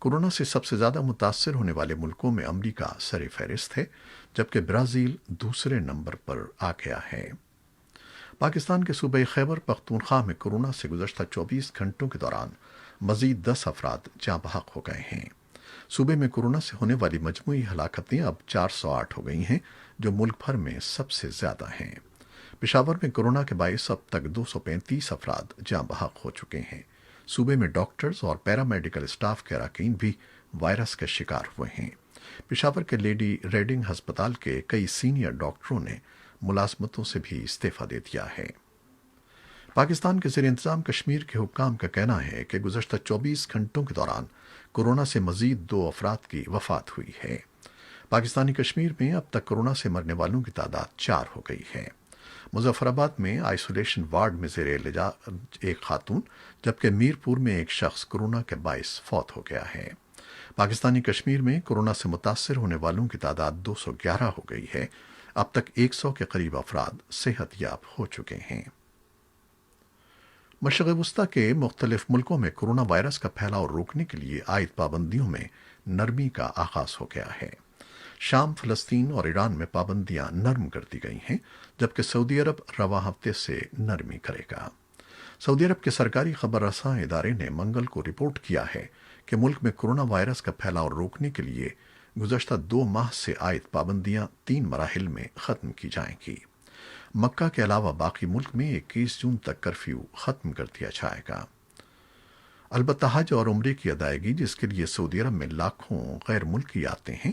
Corona سے سب سے زیادہ متاثر ہونے والے ملکوں میں امریکہ سر فہرست ہے، جبکہ برازیل دوسرے نمبر پر آ گیا ہے۔ پاکستان کے صوبہ خیبر پختونخوا میں کورونا سے گزشتہ 24 گھنٹوں کے دوران مزید 10 افراد جاں بحق ہو گئے ہیں۔ صوبے میں کورونا سے ہونے والی مجموعی ہلاکتیں اب 408 ہو گئی ہیں، جو ملک بھر میں سب سے زیادہ ہیں۔ پشاور میں کورونا کے باعث اب تک 235 افراد جاں بحق ہو چکے ہیں۔ صوبے میں ڈاکٹرز اور پیرامیڈیکل اسٹاف کے اراکین بھی وائرس کے شکار ہوئے ہیں۔ پشاور کے لیڈی ریڈنگ ہسپتال کے کئی سینئر ڈاکٹروں نے ملازمتوں سے بھی استعفی دے دیا ہے۔ پاکستان کے زیر انتظام کشمیر کے حکام کا کہنا ہے کہ گزشتہ 24 گھنٹوں کے دوران کورونا سے مزید 2 افراد کی وفات ہوئی ہے۔ پاکستانی کشمیر میں اب تک کورونا سے مرنے والوں کی تعداد 4 ہو گئی ہے۔ مظفر آباد میں آئسولیشن وارڈ میں زیر علاج ایک خاتون، جبکہ میرپور میں ایک شخص کورونا کے باعث فوت ہو گیا ہے۔ پاکستانی کشمیر میں کورونا سے متاثر ہونے والوں کی تعداد 211 ہو گئی ہے۔ اب تک 100 کے قریب افراد صحت یاب ہو چکے ہیں۔ مشرق وسطی کے مختلف ملکوں میں کورونا وائرس کا پھیلاؤ روکنے کے لیے عائد پابندیوں میں نرمی کا آغاز ہو گیا ہے۔ شام، فلسطین اور ایران میں پابندیاں نرم کر دی گئی ہیں، جبکہ سعودی عرب رواں ہفتے سے نرمی کرے گا۔ سعودی عرب کے سرکاری خبر رساں ادارے نے منگل کو رپورٹ کیا ہے کہ ملک میں کورونا وائرس کا پھیلاؤ روکنے کے لیے گزشتہ 2 ماہ سے عائد پابندیاں 3 مراحل میں ختم کی جائیں گی۔ مکہ کے علاوہ باقی ملک میں 21 جون تک کرفیو ختم کر دیا جائے گا۔ البتہ حج اور عمرے کی ادائیگی، جس کے لیے سعودی عرب میں لاکھوں غیر ملکی آتے ہیں،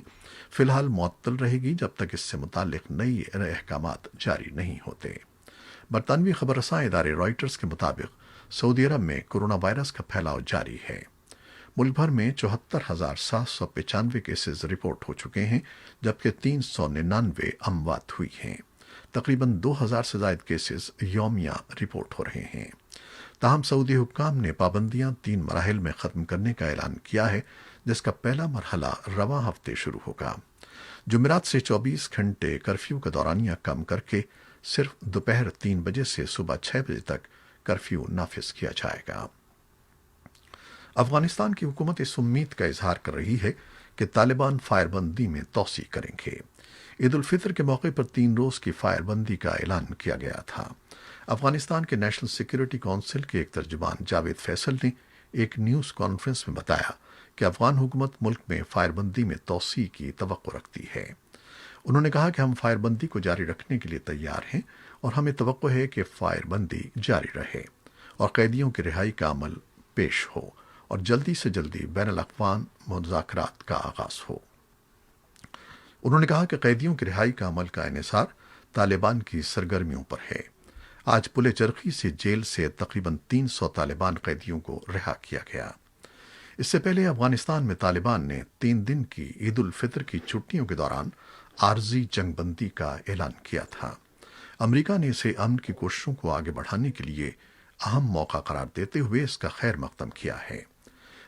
فی الحال معطل رہے گی جب تک اس سے متعلق نئی احکامات جاری نہیں ہوتے۔ برطانوی خبر رساں ادارے رائٹرز کے مطابق سعودی عرب میں کورونا وائرس کا پھیلاؤ جاری ہے۔ ملک بھر میں 74,795 کیسز رپورٹ ہو چکے ہیں، جبکہ 399 اموات ہوئی ہیں۔ تقریباً 2,000 سے زائد کیسز یومیہ رپورٹ ہو رہے ہیں۔ تاہم سعودی حکام نے پابندیاں 3 مراحل میں ختم کرنے کا اعلان کیا ہے، جس کا پہلا مرحلہ رواں ہفتے شروع ہوگا۔ جمعرات سے 24 گھنٹے کرفیو کا دورانیہ کم کر کے صرف دوپہر 3 بجے سے صبح 6 بجے تک کرفیو نافذ کیا جائے گا۔ افغانستان کی حکومت اس امید کا اظہار کر رہی ہے کہ طالبان فائر بندی میں توسیع کریں گے۔ عید الفطر کے موقع پر 3 روز کی فائر بندی کا اعلان کیا گیا تھا۔ افغانستان کے نیشنل سیکورٹی کونسل کے ایک ترجمان جاوید فیصل نے ایک نیوز کانفرنس میں بتایا کہ افغان حکومت ملک میں فائر بندی میں توسیع کی توقع رکھتی ہے۔ انہوں نے کہا کہ ہم فائر بندی کو جاری رکھنے کے لیے تیار ہیں اور ہمیں توقع ہے کہ فائر بندی جاری رہے اور قیدیوں کی رہائی کا عمل پیش ہو اور جلدی سے جلدی بین الاقوامی مذاکرات کا آغاز ہو۔ انہوں نے کہا کہ قیدیوں کی رہائی کا عمل کا انحصار طالبان کی سرگرمیوں پر ہے۔ آج پل چرخی سے جیل سے تقریباً 300 طالبان قیدیوں کو رہا کیا گیا۔ اس سے پہلے افغانستان میں طالبان نے 3 دن کی عید الفطر کی چھٹیوں کے دوران عارضی جنگ بندی کا اعلان کیا تھا۔ امریکہ نے اسے امن کی کوششوں کو آگے بڑھانے کے لیے اہم موقع قرار دیتے ہوئے اس کا خیر مقدم کیا ہے۔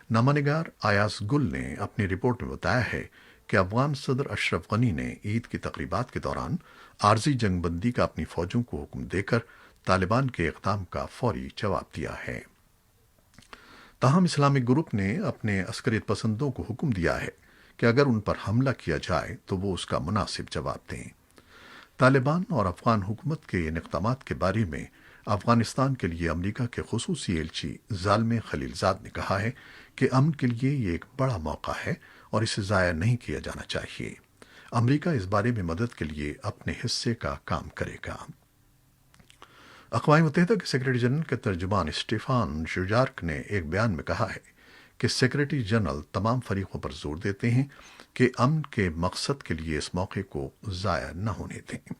نامہ نگار ایاز گل نے اپنی رپورٹ میں بتایا ہے کہ افغان صدر اشرف غنی نے عید کی تقریبات کے دوران عارضی جنگ بندی کا اپنی فوجوں کو حکم دے کر طالبان کے اقدام کا فوری جواب دیا ہے۔ تاہم اسلامک گروپ نے اپنے عسکریت پسندوں کو حکم دیا ہے کہ اگر ان پر حملہ کیا جائے تو وہ اس کا مناسب جواب دیں۔ طالبان اور افغان حکومت کے ان اقدامات کے بارے میں افغانستان کے لیے امریکہ کے خصوصی ایلچی زالمے خلیل زاد نے کہا ہے کہ امن کے لیے یہ ایک بڑا موقع ہے اور اسے ضائع نہیں کیا جانا چاہیے۔ امریکہ اس بارے میں مدد کے لیے اپنے حصے کا کام کرے گا۔ اقوام متحدہ کے سیکرٹری جنرل کے ترجمان اسٹیفان ڈوجارک نے ایک بیان میں کہا ہے کہ سیکرٹری جنرل تمام فریقوں پر زور دیتے ہیں کہ امن کے مقصد کے لیے اس موقع کو ضائع نہ ہونے دیں۔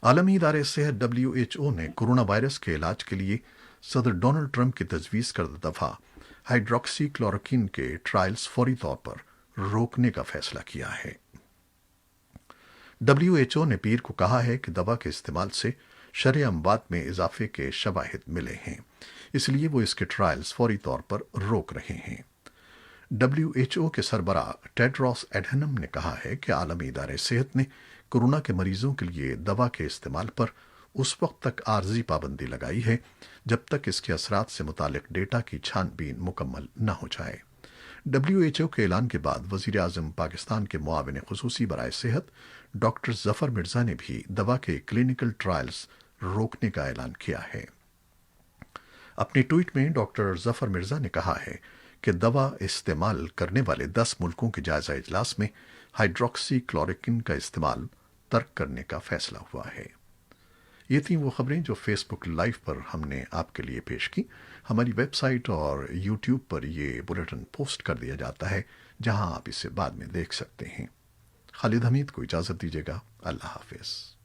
عالمی ادارے صحت WHO نے کورونا وائرس کے علاج کے لیے صدر ڈونلڈ ٹرمپ کی تجویز کردہ دفعہ ہائیڈروکسی کلوروکوین کے ٹرائلز فوری طور پر روکنے کا فیصلہ کیا ہے۔ WHO نے پیر کو کہا ہے کہ دوا کے استعمال سے شرح اموات میں اضافے کے شواہد ملے ہیں، اس لیے وہ اس کے ٹرائلز فوری طور پر روک رہے ہیں۔ WHO کے سربراہ ٹیڈروس ایڈھنم نے کہا ہے کہ عالمی ادارے صحت نے کورونا کے مریضوں کے لیے دوا کے استعمال پر اس وقت تک عارضی پابندی لگائی ہے جب تک اس کے اثرات سے متعلق ڈیٹا کی چھان بین مکمل نہ ہو جائے۔ WHO کے اعلان کے بعد وزیر اعظم پاکستان کے معاون خصوصی برائے صحت ڈاکٹر ظفر مرزا نے بھی دوا کے کلینکل ٹرائلز روکنے کا اعلان کیا ہے۔ اپنی ٹویٹ میں ڈاکٹر ظفر مرزا نے کہا ہے کہ دوا استعمال کرنے والے 10 ملکوں کے جائزہ اجلاس میں ہائیڈروکسی کلوروکوین کا استعمال ترک کرنے کا فیصلہ ہوا ہے۔ یہ تھیں وہ خبریں جو فیس بک لائیو پر ہم نے آپ کے لیے پیش کی۔ ہماری ویب سائٹ اور یوٹیوب پر یہ بلیٹن پوسٹ کر دیا جاتا ہے جہاں آپ اسے بعد میں دیکھ سکتے ہیں۔ خالد حمید کو اجازت دیجیے گا۔ اللہ حافظ۔